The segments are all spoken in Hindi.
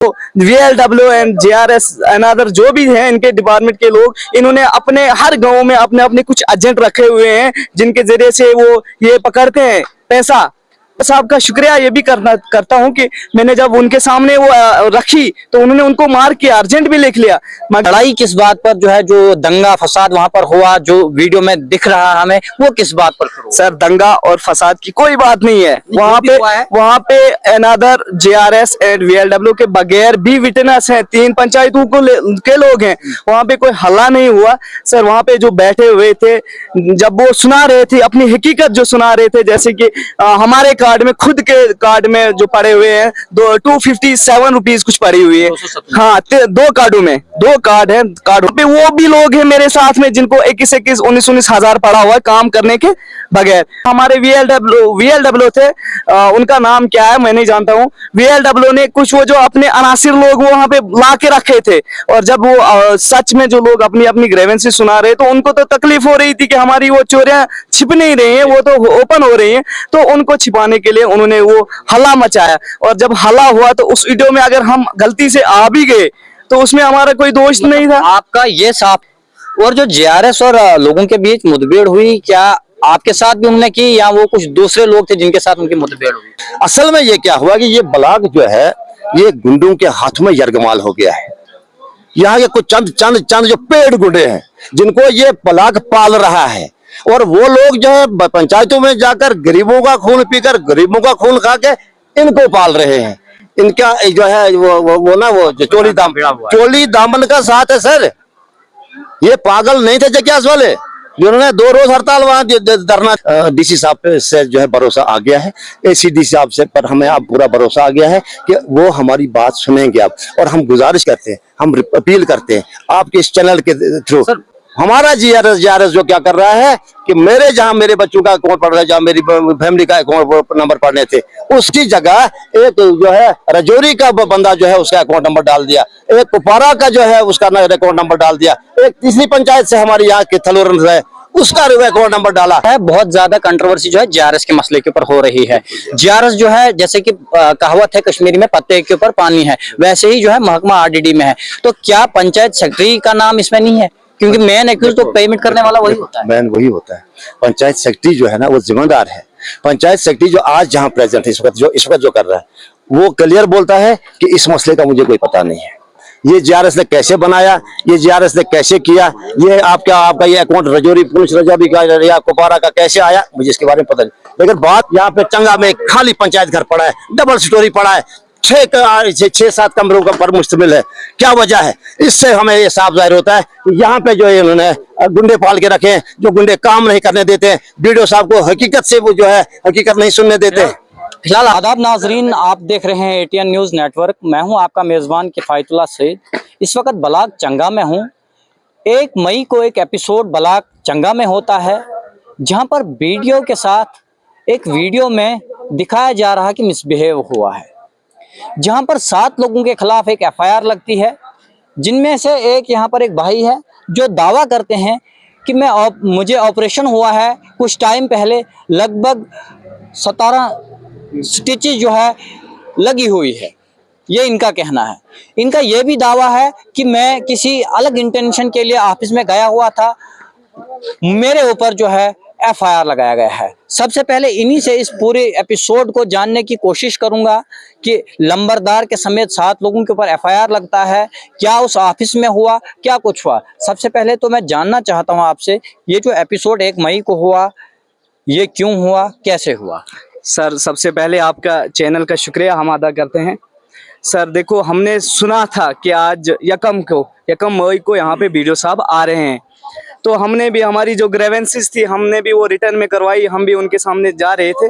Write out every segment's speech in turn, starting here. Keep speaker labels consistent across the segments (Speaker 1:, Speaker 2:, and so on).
Speaker 1: VLW एंड JRS अनदर जो भी हैं इनके डिपार्टमेंट के लोग, इन्होंने अपने हर गांव में अपने अपने कुछ एजेंट रखे हुए हैं जिनके जरिए से वो ये पकड़ते हैं पैसा। साहब का शुक्रिया ये भी करता हूँ कि मैंने जब उनके सामने वो रखी तो उन्होंने उनको मार के अर्जेंट भी लिख लिया।
Speaker 2: लड़ाई किस बात पर जो है, जो दंगा फसाद वहां पर हुआ जो वीडियो में दिख रहा है हमें, वो किस बात पर हुआ?
Speaker 1: सर दंगा और फसाद की कोई बात नहीं है वहां पे अनदर JRS एंड VLW के बगैर भी विटनेस हैं, 3 पंचायतों के लोग हैं, वहां पे कोई हल्ला नहीं हुआ। सर वहां पे जो बैठे हुए थे जब वो सुना रहे थे अपनी हकीकत जो सुना रहे थे, जैसे कि हमारे कार्ड में, खुद के कार्ड में जो पड़े हुए हैं 257 रुपीज कुछ पड़ी हुई है। हाँ 2 कार्डों में 2 कार्ड है, कार्ड पे वो भी लोग हैं मेरे साथ में जिनको 21 19 हजार पड़ा हुआ है काम करने के बगैर। हमारे VLW थे, उनका नाम क्या है मैं नहीं जानता हूँ। VLW ने कुछ वो जो अपने अनासिर लोग वहां पे ला के रखे थे, और जब वो सच में जो लोग अपनी अपनी ग्रेवेंसी सुना रहे तो उनको तो तकलीफ हो रही थी कि हमारी वो चोरियां छिप नहीं रही हैं, वो तो ओपन हो रही हैं, तो उनको छिपाने के लिए उन्होंने वो हल्ला मचाया। और जब हल्ला हुआ तो उस वीडियो में अगर हम गलती से आ भी गए तो उसमें हमारा कोई दोष नहीं था।
Speaker 2: आपका ये साफ। और जो JRS और लोगों के बीच मुठभेड़ हुई, क्या आपके साथ भी उन्होंने की या वो कुछ दूसरे लोग थे जिनके साथ उनकी मुठभेड़ हुई?
Speaker 3: असल में ये क्या हुआ कि ये ब्लॉक जो है ये गुंडों के हाथ में यरगमाल हो गया है। यहाँ के कुछ चंद चंद चंद जो पेड़ गुंडे हैं जिनको ये ब्लॉक पाल रहा है, और वो लोग जो है पंचायतों में जाकर गरीबों का खून पीकर गरीबों का खून खा के इनको पाल रहे हैं। इनका जो है वो ना वो चोली दामन का साथ है सर। ये पागल नहीं थे जग्यास वाले जिन्होंने 2 रोज हड़ताल वहां धरना। DC साहब से जो है भरोसा आ गया है, ACD साहब से पर हमें अब पूरा भरोसा आ गया है कि वो हमारी बात सुनेंगे अब। और हम गुजारिश करते हैं, हम अपील करते हैं आपके इस चैनल के थ्रू, हमारा JRS जो क्या कर रहा है कि जहां मेरे बच्चों का अकाउंट पड़ रहा है, जहां मेरी फैमिली का अकाउंट नंबर पड़ने थे, उसकी जगह एक जो है रजौरी का बंदा जो है उसका अकाउंट नंबर डाल दिया, एक कुपवारा का जो है उसका अकाउंट नंबर डाल दिया, एक तीसरी पंचायत से हमारी यहाँ के थलोरन है उसका अकाउंट नंबर डाला
Speaker 2: है। बहुत ज्यादा कंट्रोवर्सी जो है JRS के मसले के ऊपर हो रही है। JRS जो है जैसे कि कहावत है कश्मीरी में, पत्ते के ऊपर पानी है, वैसे ही जो है महकमा RDD में है। तो क्या पंचायत सेक्रेटरी का नाम इसमें नहीं है? क्योंकि मेन एक्यूज तो पेमेंट करने वाला वही होता है।
Speaker 3: मेन वही होता है। पंचायत सेक्रेटरी जो है ना वो जिम्मेदार है। पंचायत सेक्रेटरी जो आज जहां प्रेजेंट है इस वक्त जो कर रहा है वो क्लियर बोलता है कि इस मसले का मुझे कोई पता नहीं है, ये JRS ने कैसे बनाया, ये JRS ने कैसे किया, ये आपका ये अकाउंट रजौरी पुलिस रजौरी का या कुपवारा का कैसे आया, मुझे इसके बारे में पता नहीं। लेकिन बात यहाँ पे चंगा में खाली पंचायत घर पड़ा है, डबल स्टोरी पड़ा है, 6-7 कमरों का पर मुश्तमिल है। क्या वजह है? इससे हमें ये साफ जाहिर होता है कि यहाँ पे जो इन्होंने गुंडे पाल के रखे हैं, जो गुंडे काम नहीं करने देते, BDO साहब को हकीकत से वो जो है हकीकत नहीं सुनने देते।
Speaker 2: फिलहाल आदाब नाजरीन, आप देख रहे हैं ATN न्यूज नेटवर्क। मैं हूं आपका मेजबान किफायतुल्लाह सईद। इस वक्त ब्लॉक चंगा में हूं। 1 मई को एक एपिसोड ब्लॉक चंगा में होता है जहां पर वीडियो के साथ एक वीडियो में दिखाया जा रहा है कि मिसबिहेव हुआ है, जहां पर 7 लोगों के खिलाफ एक FIR लगती है, जिनमें से एक यहाँ पर एक भाई है जो दावा करते हैं कि मुझे ऑपरेशन हुआ है कुछ टाइम पहले, लगभग 17 स्टिचेस जो है लगी हुई है, ये इनका कहना है। इनका ये भी दावा है कि मैं किसी अलग इंटेंशन के लिए ऑफिस में गया हुआ था, मेरे ऊपर जो है FIR लगाया गया है। सबसे पहले इन्हीं से इस पूरे एपिसोड को जानने की कोशिश करूंगा कि लंबरदार के समेत 7 लोगों के ऊपर FIR लगता है, क्या उस ऑफिस में हुआ, क्या कुछ हुआ। सबसे पहले तो मैं जानना चाहता हूं आपसे, ये जो एपिसोड 1 मई को हुआ, ये क्यों हुआ, कैसे हुआ?
Speaker 1: सर सबसे पहले आपका चैनल का शुक्रिया हम अदा करते हैं। सर देखो, हमने सुना था कि आज 1 मई को यहाँ पे BDO साहब आ रहे हैं, तो हमने भी हमारी जो ग्रेवेंसीज थी हमने भी वो रिटर्न में करवाई, हम भी उनके सामने जा रहे थे।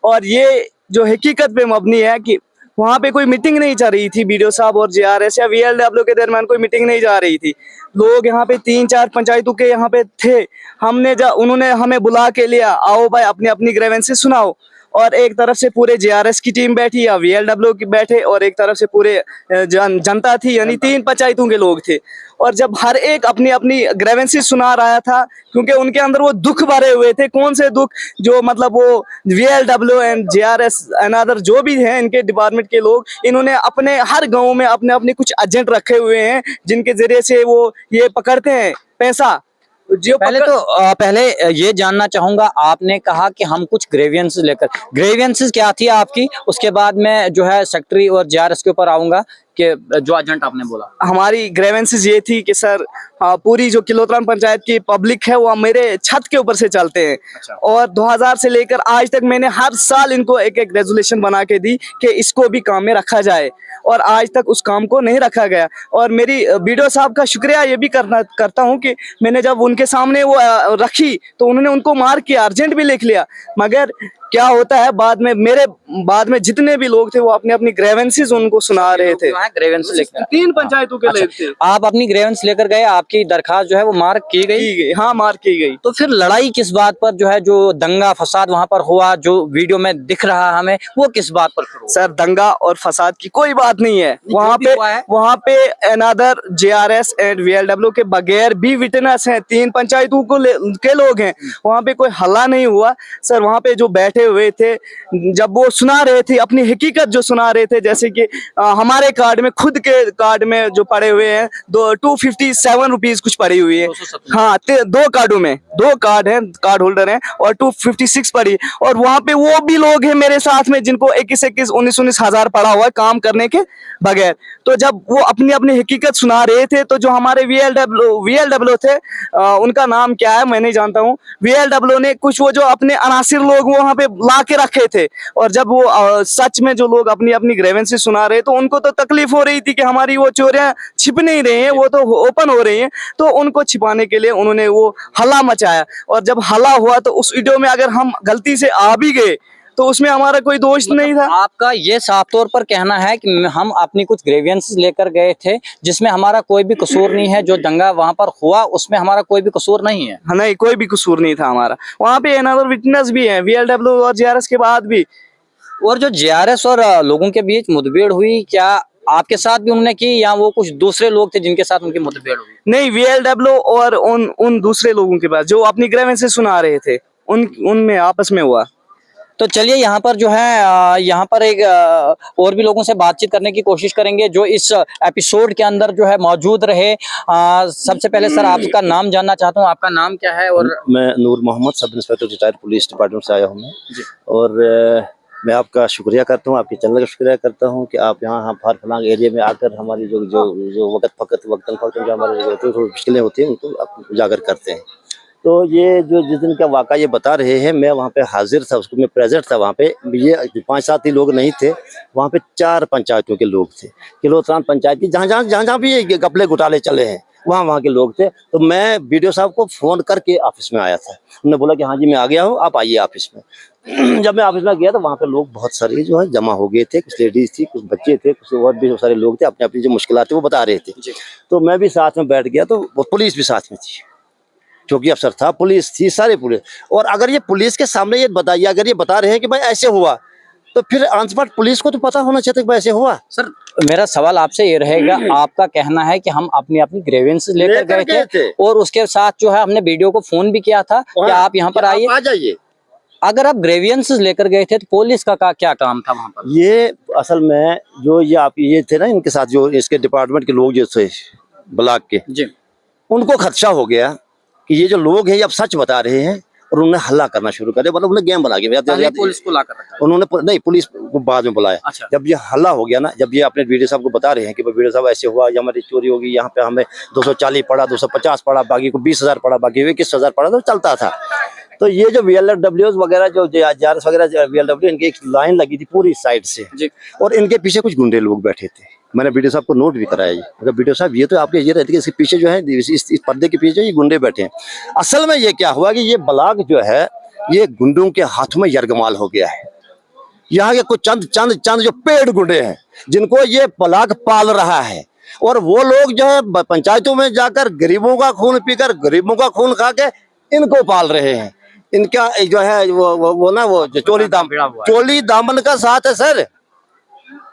Speaker 1: और ये जो हकीकत पे मबनी है कि वहाँ पे कोई मीटिंग नहीं चल रही थी, BDO साहब और JRS या VLW के दरमियान कोई मीटिंग नहीं जा रही थी। लोग यहाँ पे 3-4 पंचायतों के यहाँ पे थे, उन्होंने हमें बुला के लिया, आओ भाई अपनी अपनी ग्रेवेंसी सुनाओ। और एक तरफ से पूरे जेआरएस की टीम बैठी या वीएलडब्ल्यू की बैठे, और एक तरफ से पूरे जनता थी, यानी तीन पंचायतों के लोग थे। और जब हर एक अपनी अपनी ग्रेवेंसीज सुना रहा था, क्योंकि उनके अंदर वो दुख भरे हुए थे। कौन से दुख? जो मतलब वो वीएलडब्ल्यू एंड जेआरएस अनदर जो भी हैं इनके डिपार्टमेंट के लोग, इन्होंने अपने हर गांव में अपने अपने कुछ एजेंट रखे हुए हैं, जिनके जरिए से वो ये पकड़ते हैं पैसा। जो
Speaker 2: पहले ये जानना चाहूंगा, आपने कहा कि हम कुछ ग्रेवियंस लेकर, ग्रेवियंसेस क्या थी आपकी? उसके बाद मैं जो है सेक्रेटरी और जेआरएस के ऊपर आऊंगा कि जो एजेंट आपने बोला।
Speaker 1: हमारी ग्रेवेंसेस ये थी कि सर पूरी जो किलोत्रान पंचायत की पब्लिक है वो मेरे छत के ऊपर से चलते हैं।
Speaker 2: अच्छा।
Speaker 1: और 2000 से लेकर आज तक मैंने हर साल इनको एक एक रेजोल्यूशन बना के दी कि इसको भी काम में रखा जाए, और आज तक उस काम को नहीं रखा गया। और मेरी बीडीओ साहब का शुक्रिया ये भी करता हूँ कि मैंने जब उनके सामने वो रखी तो उन्होंने उनको मार के अर्जेंट भी लिख लिया। मगर क्या होता है, बाद में जितने भी लोग थे वो अपनी अपनी ग्रेवेंसेस उनको सुना रहे थे।
Speaker 2: ग्रेवेंस लेकर
Speaker 1: तीन पंचायतों के लोग थे।
Speaker 2: आप अपनी ग्रेवेंस लेकर गए, आपकी दरखास्त जो है वो मार्क की गई?
Speaker 1: हाँ, मार्क की गई।
Speaker 2: तो फिर लड़ाई किस बात पर, जो है जो दंगा फसाद वहां पर हुआ, जो वीडियो में दिख रहा है हमें, वो किस बात पर हुआ?
Speaker 1: सर, दंगा और फसाद की कोई बात नहीं है। वहाँ पे अनदर जेआरएस एंड वीएलडब्ल्यू के बगैर भी विटनेस हैं, तीन पंचायतों के लोग हैं। वहाँ पे कोई हल्ला नहीं हुआ। सर, वहाँ पे जो बैठे हुए थे, जब वो सुना रहे थे अपनी हकीकत जो सुना रहे थे, जैसे कि हमारे कार्ड में, खुद के कार्ड में जो पड़े हुए हैं 257 रुपीज कुछ पड़ी हुई है। हाँ, दो कार्डों में, दो कार्ड हैं, कार्ड होल्डर हैं, और 256 पड़ी। और वहाँ पे वो भी लोग हैं मेरे साथ में जिनको 21 19 हजार पड़ा हुआ है काम करने के बगैर। तो जब वो अपनी अपनी हकीकत सुना रहे थे, तो जो हमारे वीएलडब्ल्यू थे, उनका नाम क्या है मैं नहीं जानता हूँ, वीएलडब्ल्यू ने कुछ वो जो अपने अनासिर लोग वहाँ पे ला के रखे थे। और जब वो सच में जो लोग अपनी अपनी ग्रेवेंसी सुना रहे, तो उनको तो तकलीफ हो रही थी कि हमारी वो चोरियां छिप नहीं रही हैं, वो तो ओपन हो रही हैं। तो उनको छिपाने के लिए उन्होंने वो हल्ला मचाया। और जब हल्ला हुआ तो उस वीडियो में अगर हम गलती से आ भी गए तो उसमें हमारा कोई दोष नहीं था।
Speaker 2: आपका ये साफ तौर पर कहना है कि हम अपनी कुछ ग्रेवियंस लेकर गए थे जिसमें हमारा कोई भी कसूर नहीं है, जो दंगा वहां पर हुआ उसमें हमारा कोई भी कसूर नहीं है?
Speaker 1: नहीं, कोई भी कसूर नहीं था हमारा। वहाँ पे अनदर विटनेस भी है वीएलडब्ल्यू और जेआरएस के बाद भी।
Speaker 2: और जो जेआरएस और लोगों के बीच मुठभेड़ हुई, क्या आपके साथ भी उन्होंने की, या वो कुछ दूसरे लोग थे जिनके साथ उनकी मुठभेड़ हुई?
Speaker 1: नहीं, वीएलडब्ल्यू और उन दूसरे लोगों के पास जो अपनी ग्रेवेंसी सुना रहे थे, उनमें आपस में हुआ।
Speaker 2: तो चलिए यहाँ पर जो है यहाँ पर एक और भी लोगों से बातचीत करने की कोशिश करेंगे जो इस एपिसोड के अंदर जो है मौजूद रहे। सबसे पहले सर, आपका नाम जानना चाहता हूँ, आपका नाम क्या है? और
Speaker 3: मैं नूर Mohammad, sub inspector retired police department से आया हूँ मैं। और मैं आपका शुक्रिया करता हूँ, आपके चैनल का शुक्रिया करता हूँ कि आप यहाँ फार फलांग एरिया में आकर हमारी जो वक्तन जो हमारे होते हैं, मुश्किलें होती हैं, उनको आप उजागर करते हैं। तो ये जो जिस दिन का वाक़ा ये बता रहे हैं, मैं वहाँ पे हाजिर था, उसको मैं प्रेजेंट था वहाँ पे। ये 5-7 ही लोग नहीं थे, वहाँ पे 4 पंचायतों के लोग थे। किलोत्रान पंचायत की जहाँ भी ये घपले घोटाले चले हैं वहाँ के लोग थे। तो मैं बीडीओ साहब को फ़ोन करके ऑफिस में आया था। उन्होंने बोला कि हाँ जी मैं आ गया हूँ, आप आइए ऑफिस में। जब मैं ऑफिस में गया तो वहाँ पे लोग बहुत सारे जो है जमा हो गए थे। कुछ लेडीज़ थी, कुछ बच्चे थे, कुछ और भी सारे लोग थे, अपनी अपनी जो मुश्किलात थी वो बता रहे थे। तो मैं भी साथ में बैठ गया, तो पुलिस भी साथ में थी, चौकी अफसर था, पुलिस थी, सारे पुलिस। और अगर ये पुलिस के सामने ये बताइए, अगर ये बता रहे हैं कि भाई ऐसे हुआ, तो फिर ऑन स्पॉट पुलिस को तो पता होना चाहिए कि भाई ऐसे हुआ।
Speaker 2: सर, मेरा सवाल आपसे ये रहेगा, आपका कहना है कि हम अपनी अपनी ग्रेवियंस लेकर गए थे और उसके साथ जो है हमने वीडियो को फोन भी किया था कि आप यहाँ पर आइए,
Speaker 3: आ जाइए।
Speaker 2: अगर आप ग्रेवियंस लेकर गए थे तो पुलिस का क्या काम था वहाँ पर?
Speaker 3: ये असल में जो ये थे ना, इनके साथ जो इसके डिपार्टमेंट के लोग जो थे ब्लॉक के जी, उनको खदशा हो गया कि ये जो लोग हैं ये अब सच बता रहे हैं, और उन्होंने हल्ला करना शुरू कर दिया। मतलब उन्होंने गेम बना के
Speaker 2: पुलिस को लाकर रखा।
Speaker 3: उन्होंने नहीं, पुलिस को बाद में बुलाया।
Speaker 2: अच्छा।
Speaker 3: जब ये हल्ला हो गया ना, जब ये अपने वीडियो साहब को बता रहे हैं कि वीडियो साहब ऐसे हुआ, ये हमारी चोरी होगी, यहाँ पे हमें 240 पड़ा, 250 पड़ा, बाकी को 20,000 पड़ा, बाकी 21,000 पड़ा, तो चलता था। तो ये जो वीएलडब्ल्यू वगैरह जो जेआरएस वगैरह वीएलडब्ल्यू, इनकी एक लाइन लगी थी पूरी साइड से जी, और इनके पीछे कुछ गुंडे लोग बैठे थे। मैंने वीडियो साहब को नोट भी कराया। ये वीडियो साहब, ये तो आपके ये रहती है, इसके पीछे जो है इस पर्दे के पीछे ये गुंडे बैठे हैं। असल में ये क्या हुआ कि ये ब्लॉक जो है ये गुंडों के हाथ में यरगमाल हो गया है। यहाँ के कुछ चंद जो पेड़ गुंडे हैं जिनको ये ब्लॉक पाल रहा है, और वो लोग जो है पंचायतों में जाकर गरीबों का खून पीकर, गरीबों का खून खा के इनको पाल रहे हैं। इनका जो है वो ना वो जो चोली दामन का साथ है सर।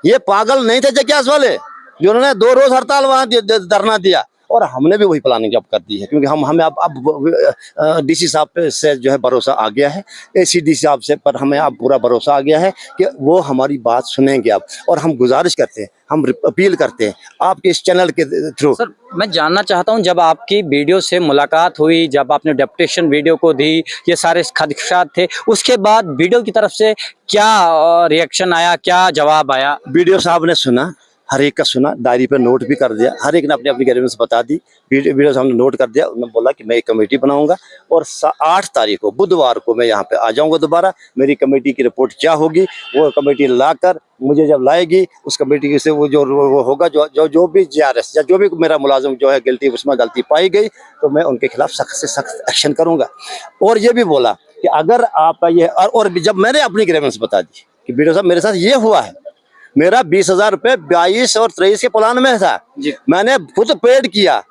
Speaker 3: ये पागल नहीं थे जग्यास वाले जिन्होंने 2 रोज हड़ताल वहां धरना दिया, और हमने भी वही प्लानिंग अब कर दी है, क्योंकि हमें अब डीसी साहब पे से जो है भरोसा आ गया है, एसीडी साहब से पर हमें अब पूरा भरोसा आ गया है कि वो हमारी बात सुनेंगे अब। और हम गुजारिश करते हैं, हम अपील करते हैं आपके इस चैनल के थ्रू।
Speaker 2: सर मैं जानना चाहता हूं, जब आपकी वीडियो से मुलाकात हुई, जब आपने डेपुटेशन वीडियो को दी, ये सारे खदशात थे, उसके बाद वीडियो की तरफ से क्या रिएक्शन आया, क्या जवाब आया?
Speaker 3: वीडियो साहब ने सुना, हर एक का सुना, डायरी पे नोट भी कर दिया, हर एक ने अपनी अपनी ग्रीवेंस बता दी। वीडियो साहब ने नोट कर दिया, उन्होंने बोला कि मैं एक कमेटी बनाऊंगा और 8 तारीख को बुधवार को मैं यहाँ पे आ जाऊंगा दोबारा। मेरी कमेटी की रिपोर्ट क्या होगी वो कमेटी लाकर मुझे जब लाएगी, उस कमेटी से वो होगा जो भी जीआरएस या जो भी मेरा मुलाजिम जो है गिल्टी, उसमें गलती पाई गई तो मैं उनके खिलाफ सख्त से सख्त एक्शन करूंगा। और ये भी बोला कि अगर आपका ये, और जब मैंने अपनी ग्रीवेंस बता दी कि वीडियो साहब मेरे साथ ये हुआ है, मेरा 20,000 रुपये 22 और 23 के प्लान में था, मैंने खुद पेड किया।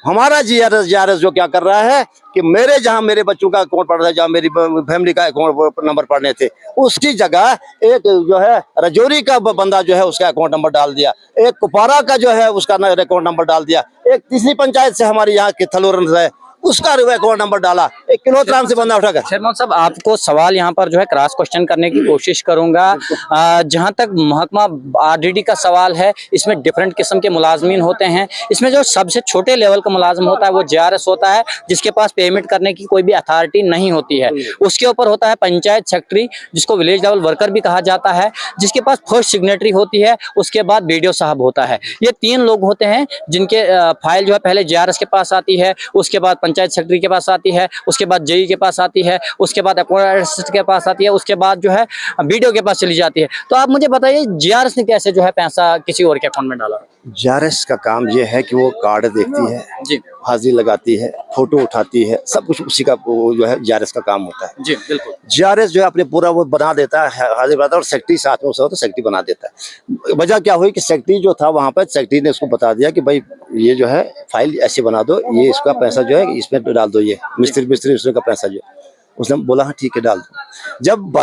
Speaker 3: हमारा जीआरएस जो क्या कर रहा है कि मेरे जहां मेरे बच्चों का अकाउंट पड़ रहा है, जहां मेरी फैमिली का अकाउंट नंबर पड़ने थे, उसकी जगह एक जो है रजौरी का बंदा जो है उसका अकाउंट नंबर डाल दिया, एक कुपवारा का जो है उसका अकाउंट नंबर डाल दिया, एक तीसरी पंचायत से हमारी यहाँ की थलोरन है उसका अकाउंट नंबर डाला, एक किलोग्राम से बंदा उठाकर।
Speaker 2: शर्मा साहब आपको सवाल यहाँ पर जो है क्रॉस क्वेश्चन करने की कोशिश करूंगा। जहाँ तक महकमा आरडीडी का सवाल है, इसमें डिफरेंट किस्म के मुलाजमीन होते हैं। इसमें जो सबसे छोटे लेवल का मुलाजम होता है वो जीआरएस होता है, जिसके पास पेमेंट करने की कोई भी अथॉरिटी नहीं होती है। उसके ऊपर होता है पंचायत सेक्रेटरी, जिसको विलेज लेवल वर्कर भी कहा जाता है, जिसके पास फर्स्ट सिग्नेटरी होती है। उसके बाद बीडीओ साहब होता है। ये 3 लोग होते हैं जिनके फाइल जो है पहले जीआरएस के पास आती है, उसके बाद पंचायत सेक्रेटरी के पास आती है, उसके बाद जेई के पास आती है, उसके बाद अकाउंट के पास आती है, उसके बाद जो है बीडीओ के पास चली जाती है। तो आप मुझे बताइए जीआरएस ने कैसे जो है पैसा किसी और के अकाउंट में डाला?
Speaker 3: जीआरएस का काम ये है कि वो कार्ड देखती है
Speaker 2: जी,
Speaker 3: हाजिरी लगाती है, फोटो उठाती है, सब कुछ उसी का जो है जीआरएस का काम होता है।
Speaker 2: जी बिल्कुल।
Speaker 3: जीआरएस जो है अपने पूरा वो बना देता है, हाजिर बनाता है, और सेक्रेटरी साथ में उसका तो सेक्रेटरी बना देता है। वजह क्या हुई कि सेक्रेटरी जो था वहां पर, सेक्रेटरी ने उसको बता दिया कि भाई ये जो है फाइल ऐसे बना दो, ये इसका पैसा जो है इसमें डाल दो, ये मिस्त्री उसका पैसा जो है। उसने बोला हाँ ठीक है डाल दो। जब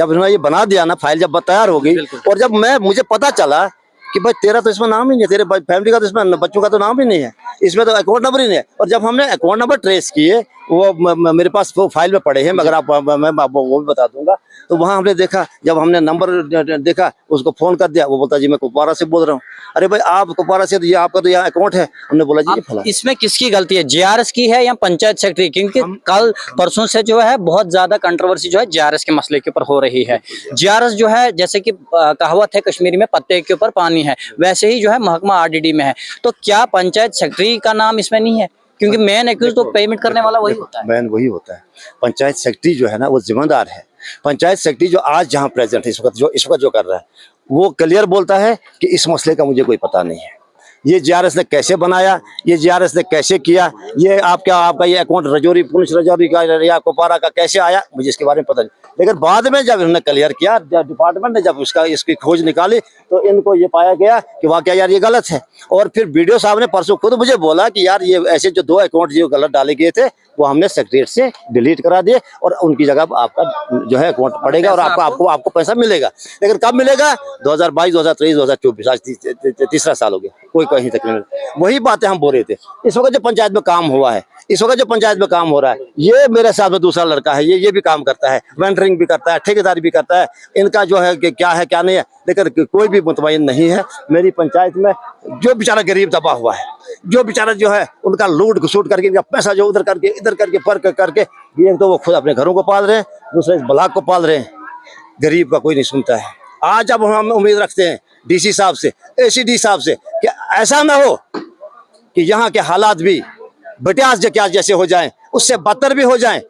Speaker 3: उन्होंने ये बना दिया ना, फाइल जब तैयार हो गई, और जब मुझे पता चला कि भाई तेरा तो इसमें नाम ही नहीं है, तेरे फैमिली का तो इसमें बच्चों का तो नाम ही नहीं है, इसमें तो अकाउंट नंबर ही नहीं है। और जब हमने अकाउंट नंबर ट्रेस किए, वो मेरे पास वो फाइल में पड़े हैं, मगर मैं आपको वो भी बता दूंगा। तो वहाँ हमने देखा, जब हमने नंबर देखा, उसको फोन कर दिया, वो बोलता जी मैं कुपवारा से बोल रहा हूँ। अरे भाई आप कुपवारा से, तो ये आपका तो यहाँ अकाउंट है। हमने बोला जी फला।
Speaker 2: इसमें किसकी गलती है, जीआरएस की है या पंचायत सेक्रेटरी? क्योंकि कल परसों से जो है बहुत ज्यादा कंट्रोवर्सी जो है जीआरएस के मसले के ऊपर हो रही है। जीआरएस जो है जैसे कि कहावत है कश्मीरी में, पत्ते के ऊपर पानी है, वैसे ही जो है महकमा आरडीडी में है। तो क्या पंचायत सेक्रेटरी का नाम इसमें नहीं है? क्योंकि मेन एक्यूज तो पेमेंट करने वाला वही होता है।
Speaker 3: मेन वही होता है। पंचायत सेक्रेटरी जो है ना वो जिम्मेदार है। पंचायत सेक्रेटरी जो आज जहाँ प्रेजेंट है इस वक्त जो कर रहा है, वो क्लियर बोलता है कि इस मसले का मुझे कोई पता नहीं है। ये जीआरएस ने कैसे बनाया, ये जीआरएस ने कैसे किया, ये आपका ये अकाउंट रजौरी, पुलिस रजौरी का या कुपवारा का कैसे आया, मुझे इसके बारे में पता नहीं। लेकिन बाद में जब इन्होंने क्लियर किया, डिपार्टमेंट ने जब इसकी खोज निकाली, तो इनको ये पाया गया कि वाकई यार ये गलत है। और फिर वीडियो साहब ने परसों खुद मुझे बोला कि यार ये ऐसे जो 2 अकाउंट जो गलत डाले गए थे, वो हमने सेक्रेटरीट से डिलीट करा दिए, और उनकी जगह आपका जो है अकाउंट पड़ेगा और आपको पैसा मिलेगा। लेकिन कब मिलेगा? 2022, 2023, 2024, आज तीसरा साल हो गया, कोई कहीं तक नहीं मिला। वही बातें हम बोल रहे थे। इस वक्त जो पंचायत में काम हुआ है, इस वक्त जो पंचायत में काम हो रहा है, ये मेरे साथ में दूसरा लड़का है, ये भी काम करता है, वेंडरिंग भी करता है, ठेकेदारी भी करता है। इनका जो है कि क्या है क्या नहीं है, लेकिन कोई भी मुतमईन नहीं है। मेरी पंचायत में जो बेचारा गरीब दबा हुआ है, जो बेचारा जो है उनका लूट घसूट करके, इनका पैसा जो उधर करके इधर करके फर्क करके, एक तो वो खुद अपने घरों को पाल रहे हैं, दूसरे इस ब्लॉक को पाल रहे हैं। गरीब का कोई नहीं सुनता है। आज अब हम उम्मीद रखते हैं डीसी साहब से, एसीडी साहब से, कि ऐसा ना हो कि यहाँ के हालात भी बटियास जैसे हो जाएं, उससे बदतर भी हो जाएं।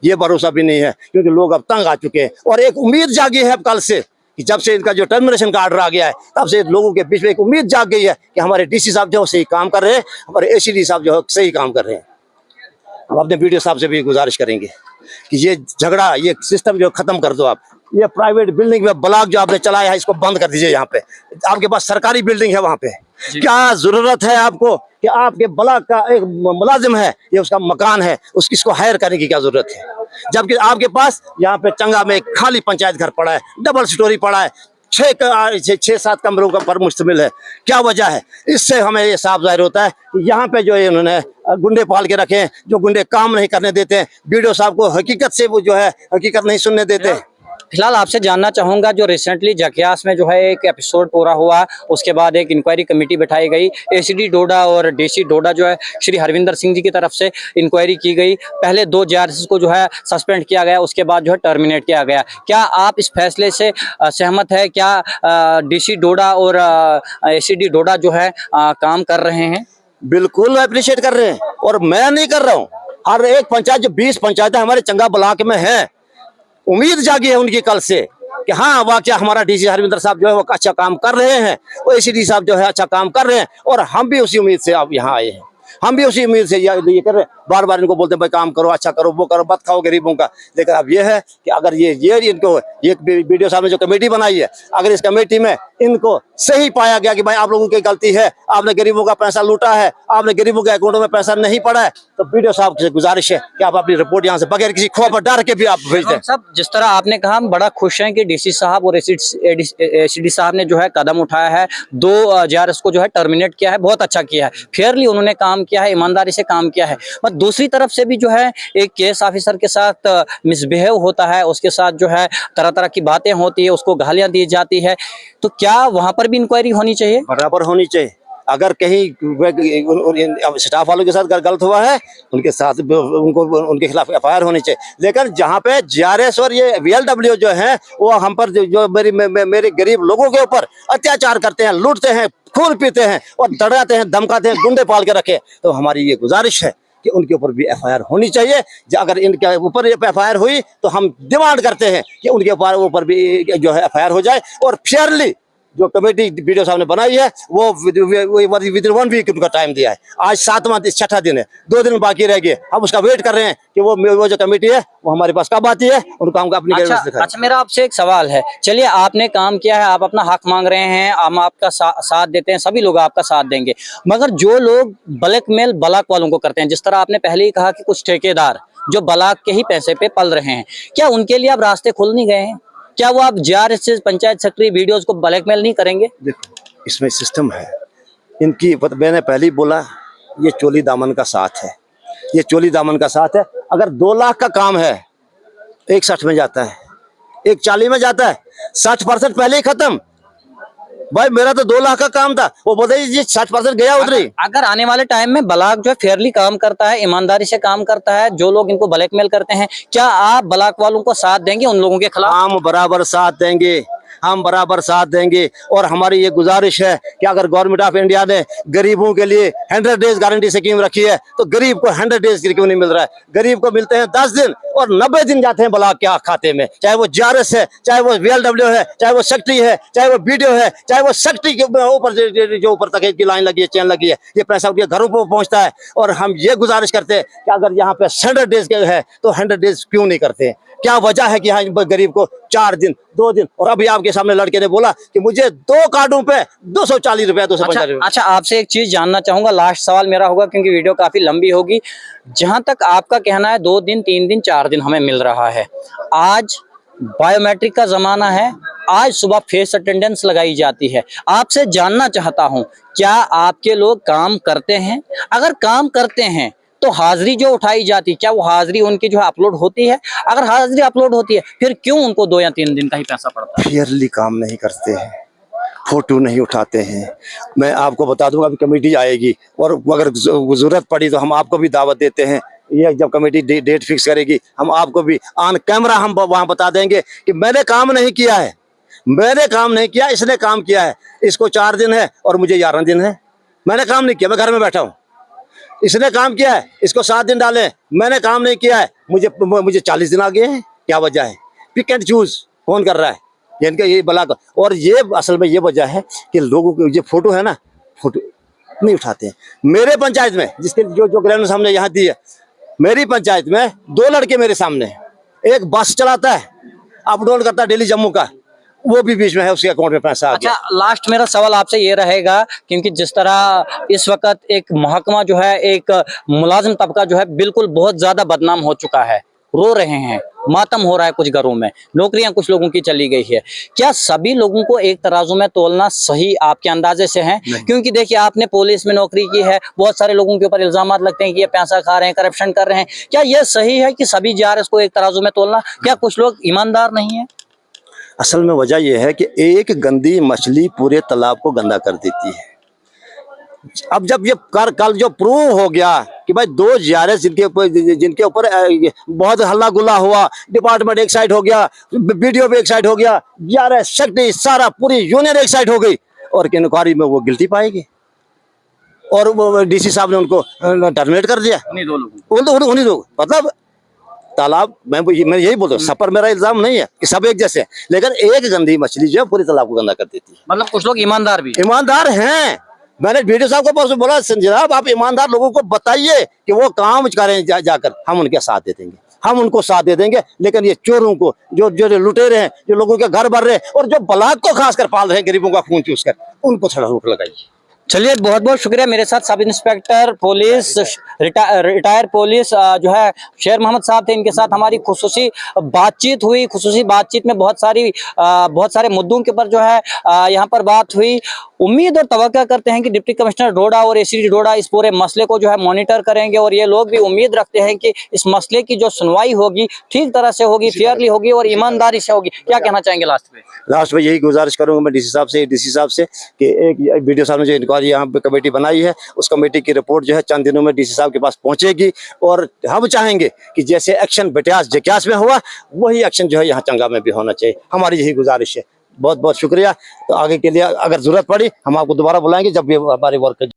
Speaker 3: ये भरोसा भी नहीं है, क्योंकि लोग अब तंग आ चुके हैं। और एक उम्मीद जागी है अब कल से, कि जब से इनका जो टर्मिनेशन का ऑर्डर आ गया है, तब से लोगों के बीच में एक उम्मीद जाग गई है कि हमारे डीसी साहब जो सही काम कर रहे हैं, हमारे एसीडी साहब जो सही काम कर रहे हैं। हम अपने वीडियो साहब से भी गुजारिश करेंगे कि ये झगड़ा, ये सिस्टम जो खत्म कर दो आप। ये प्राइवेट बिल्डिंग में ब्लॉक जो आपने चलाया है इसको बंद कर दीजिए। यहाँ पे आपके पास सरकारी बिल्डिंग है, वहां पे क्या जरूरत है आपको कि आपके ब्लॉक का एक मुलाजिम है, ये उसका मकान है, उसकी इसको हायर करने की क्या जरूरत है? जबकि आपके पास यहाँ पे चंगा में एक खाली पंचायत घर पड़ा है, डबल स्टोरी पड़ा है, 6-7 कमरों का पर मुश्तमिल है। क्या वजह है? इससे हमें ये साफ जाहिर होता है कि यहाँ पे जो इन्होंने गुंडे पाल के रखे हैं, जो गुंडे काम नहीं करने देते हैं, बीडीओ साहब को हकीकत से वो जो है हकीकत नहीं सुनने देते।
Speaker 2: फिलहाल आपसे जानना चाहूंगा, जो रिसेंटली जकियास में जो है एक एपिसोड पूरा हुआ, उसके बाद एक इंक्वायरी कमेटी बैठाई गई, एसीडी डोडा और डीसी डोडा जो है श्री हरविंदर सिंह जी की तरफ से इंक्वायरी की गई। पहले 2 JRS को जो है सस्पेंड किया गया, उसके बाद जो है टर्मिनेट किया गया। क्या आप इस फैसले से सहमत है? क्या डीसी डोडा और एसीडी डोडा जो है काम कर रहे हैं?
Speaker 3: बिल्कुल अप्रिशिएट कर रहे हैं, और मैं नहीं कर रहा हूँ। हर एक पंचायत, जो 20 पंचायतें हमारे चंगा ब्लॉक में है, उम्मीद जागी है उनकी कल से कि हाँ वाकया हमारा डीसी हरविंदर साहब जो है वो अच्छा काम कर रहे हैं, वो एसीडी साहब जो है अच्छा काम कर रहे हैं, और हम भी उसी उम्मीद से अब यहाँ आए हैं। हम भी उसी उम्मीद से ये कर रहे हैं। बार बार इनको बोलते हैं भाई काम करो, अच्छा करो, वो करो, मत खाओ गरीबों का। लेकिन अब ये है कि अगर ये इनको ये वीडियो साहब ने जो कमेटी बनाई है, अगर इस कमेटी में इनको सही पाया गया कि भाई आप लोगों की गलती है, आपने गरीबों का पैसा लूटा है, आपने गरीबों के अकाउंटों में पैसा नहीं पड़ा है, तो वीडियो साहब से गुजारिश है कि आप अपनी रिपोर्ट यहाँ से बगैर किसी खौफ पर डर के भी आप भेज दें।
Speaker 2: सब जिस तरह आपने कहा, हम बड़ा खुश हैं कि डीसी साहब और एसीडी साहब ने जो है कदम उठाया है, 2 JRS को जो है टर्मिनेट किया है, बहुत अच्छा किया है, फेयरली उन्होंने काम किया है, ईमानदारी से काम किया है। पर दूसरी तरफ से भी जो है एक केस ऑफिसर के साथ मिसबिहेव होता है, उसके साथ जो है तरह तरह की बातें होती है, उसको गालियां दी जाती है, तो क्या वहां पर भी इंक्वायरी होनी चाहिए?
Speaker 3: बराबर होनी चाहिए। अगर कहीं स्टाफ वालों के साथ गलत हुआ है, उनके साथ उनको उनके खिलाफ FIR होनी चाहिए। लेकिन जहाँ पे JRS और ये VLW जो है वो हम पर जो मेरे गरीब लोगों के ऊपर अत्याचार करते हैं, लूटते हैं, खून पीते हैं और डराते हैं, धमकाते हैं, गुंडे पाल के रखे, तो हमारी ये गुजारिश है कि उनके ऊपर भी FIR होनी चाहिए। अगर इनके ऊपर FIR हुई तो हम डिमांड करते हैं कि उनके ऊपर भी जो है FIR हो जाए, और फेयरली जो कमेटी वीडियो साहब ने बनाई है वो विद 1 वीक उनका टाइम दिया है। आज 6वां दिन है, 2 दिन बाकी रह गए। हम उसका वेट कर रहे हैं कि वो जो कमेटी है वो हमारे पास कब आती है, उनको हमको अपनी
Speaker 2: अच्छा, मेरा आपसे एक सवाल है। चलिए, आपने काम किया है, आप अपना हक मांग रहे हैं, हम आपका साथ देते हैं, सभी लोग आपका साथ देंगे, मगर जो लोग ब्लैकमेल ब्लॉक वालों को करते हैं, जिस तरह आपने पहले ही कहा कि कुछ ठेकेदार जो ब्लॉक के ही पैसे पे पल रहे हैं, क्या उनके लिए अब रास्ते खुल नहीं गए हैं? क्या वो आप JRS से पंचायत सेक्रेटरी वीडियोस को ब्लैकमेल नहीं करेंगे?
Speaker 3: देखो, इसमें सिस्टम है इनकी। मैंने पहले ही बोला, ये चोली दामन का साथ है, ये चोली दामन का साथ है। अगर 2 लाख का काम है, एक 60 में जाता है, एक 40 में जाता है, 60% पहले ही खत्म। भाई मेरा तो 2 लाख का काम था, वो बताइए जी 60% गया उधर ही।
Speaker 2: अगर आने वाले टाइम में ब्लॉक जो है फेयरली काम करता है, ईमानदारी से काम करता है, जो लोग इनको ब्लैकमेल करते हैं, क्या आप ब्लॉक वालों को साथ देंगे उन लोगों के खिलाफ?
Speaker 3: हम बराबर साथ देंगे, हम बराबर साथ देंगे। और हमारी ये गुजारिश है कि अगर गवर्नमेंट ऑफ इंडिया ने गरीबों के लिए 100 डेज गारंटी स्कीम रखी है, तो गरीब को 100 डेज क्यों नहीं मिल रहा है? गरीब को मिलते हैं 10 दिन और 90 दिन जाते हैं ब्लॉक के खाते में, चाहे वो JRS है, चाहे वो VLW है, चाहे वो सेक्रेटरी है, चाहे वो BDO है, चाहे वो सेक्रेटरी के ऊपर जो ऊपर तक की लाइन लगी है, चेन लगी है, ये पैसा उनके घरों पर पहुंचता है। और हम ये गुजारिश करते हैं कि अगर यहाँ पे 100 डेज के है तो 100 डेज क्यों नहीं करते? क्या वजह है कि यहाँ गरीब को 4 दिन 2 दिन, और अभी आपके सामने लड़के ने बोला कि मुझे 2 कार्डों पे 240 रुपया, 250 रुपया।
Speaker 2: अच्छा, आपसे एक चीज जानना चाहूंगा, लास्ट सवाल मेरा होगा क्योंकि वीडियो काफी लंबी होगी। जहां तक आपका कहना है 2 दिन 3 दिन 4 दिन हमें मिल रहा है, आज बायोमेट्रिक का जमाना है, आज सुबह फेस अटेंडेंस लगाई जाती है। आपसे जानना चाहता हूं, क्या आपके लोग काम करते हैं? अगर काम करते हैं तो हाजिरी जो उठाई जाती है, क्या वो हाजिरी उनकी जो है अपलोड होती है? अगर हाजिरी अपलोड होती है, फिर क्यों उनको 2 या 3 दिन का ही पैसा पड़ता है?
Speaker 3: फेयरली काम नहीं करते हैं, फोटो नहीं उठाते हैं। मैं आपको बता दूंगा, अभी कमेटी आएगी और अगर जरूरत पड़ी तो हम आपको भी दावत देते हैं। ये जब कमेटी डेट फिक्स करेगी, हम आपको भी ऑन कैमरा हम वहां बता देंगे कि मैंने काम नहीं किया है, मैंने काम नहीं किया, इसने काम किया है। इसको 4 दिन है और मुझे 11 दिन है। मैंने काम नहीं किया, मैं घर में बैठा हूँ। इसने काम किया है, इसको 7 दिन डाले, मैंने काम नहीं किया है, मुझे 40 दिन आ गए हैं। क्या वजह है? पिक एंड चूज कौन कर रहा है? इनका ये बला। और ये असल में ये वजह है कि लोगों की ये फोटो है ना, फोटो नहीं उठाते हैं। मेरे पंचायत में जिसके जो ग्रैंड हमने यहाँ दी है, मेरी पंचायत में 2 लड़के मेरे सामने हैं। एक बस चलाता है अप डाउन करता है डेली जम्मू का, वो भी बीच में है, उसके अकाउंट में पैसा आ गया।
Speaker 2: अच्छा, लास्ट मेरा सवाल आपसे ये रहेगा, क्योंकि जिस तरह इस वक्त एक महकमा जो है, एक मुलाजिम तबका जो है बिल्कुल बहुत ज्यादा बदनाम हो चुका है, रो रहे हैं, मातम हो रहा है, कुछ घरों में नौकरियां कुछ लोगों की चली गई है। क्या सभी लोगों को एक तराजू में तोलना सही आपके अंदाजे से है? क्योंकि देखिए, आपने पुलिस में नौकरी की है, बहुत सारे लोगों के ऊपर इल्जाम लगते हैं कि ये पैसा खा रहे हैं, करप्शन कर रहे हैं। क्या यह सही है कि सभी JRS को एक तराजू में तोलना? क्या कुछ लोग ईमानदार नहीं है?
Speaker 3: असल में वजह यह है कि एक गंदी मछली पूरे तालाब को गंदा कर देती है। अब जब ये कल जो प्रूव हो गया कि भाई 2 JRS जिनके ऊपर बहुत हल्ला गुल्ला हुआ, डिपार्टमेंट एक साइड हो गया, BDO भी एक साइड हो गया, JRS सेक्रेटरी सारा पूरी यूनियन एक साइड हो गई, और इंक्वायरी में वो गिल्टी पाएगी, और वो DC साहब ने उनको टर्मिनेट कर दिया। उन्हीं दो मतलब तालाब, मैं यही बोलता हूँ, सफर मेरा इल्जाम नहीं है कि सब एक जैसे हैं, लेकिन एक गंदी मछली जो है पूरे तालाब को गंदा कर देती है।
Speaker 2: मतलब कुछ लोग ईमानदार भी
Speaker 3: ईमानदार हैं। मैंने BDO साहब को परसों बोला, जनाब आप ईमानदार लोगों को बताइए कि वो काम करें जाकर, हम उनके साथ दे देंगे, हम उनको साथ दे देंगे, लेकिन ये चोरों को, जो लुटेरे हैं, जो लोगों के घर भर रहे हैं और जो बलाक को खासकर पाल रहे हैं, गरीबों का खून चूस कर, उनको थोड़ा रोक लगाइए।
Speaker 2: चलिए, बहुत बहुत शुक्रिया। मेरे साथ sub inspector police, retire police जो है शेर मोहम्मद साहब थे, इनके साथ हमारी खुसूसी बातचीत हुई। खुसूसी बातचीत में बहुत सारे मुद्दों के ऊपर जो है यहाँ पर बात हुई। उम्मीद और तवक्का करते हैं कि डिप्टी कमिश्नर डोडा और ACD डोडा इस पूरे मसले को जो है मॉनिटर करेंगे, और ये लोग भी उम्मीद रखते हैं कि इस मसले की जो सुनवाई होगी ठीक तरह से होगी, फेयरली होगी और ईमानदारी से होगी। क्या कहना चाहेंगे लास्ट में?
Speaker 3: यही गुजारिश करूंगा मैं DC साहब से कि एक BDO साहब ने जो इंक्वायरी यहाँ पे कमेटी बनाई है, उस कमेटी की रिपोर्ट जो है चंद दिनों में DC साहब के पास पहुंचेगी, और हम चाहेंगे कि जैसे एक्शन बेटियास जक्यास में हुआ, वही एक्शन जो है यहाँ चंगा में भी होना चाहिए। हमारी यही गुजारिश है। बहुत बहुत शुक्रिया। तो आगे के लिए अगर जरूरत पड़ी हम आपको दोबारा बुलाएंगे, जब भी हमारे वर्क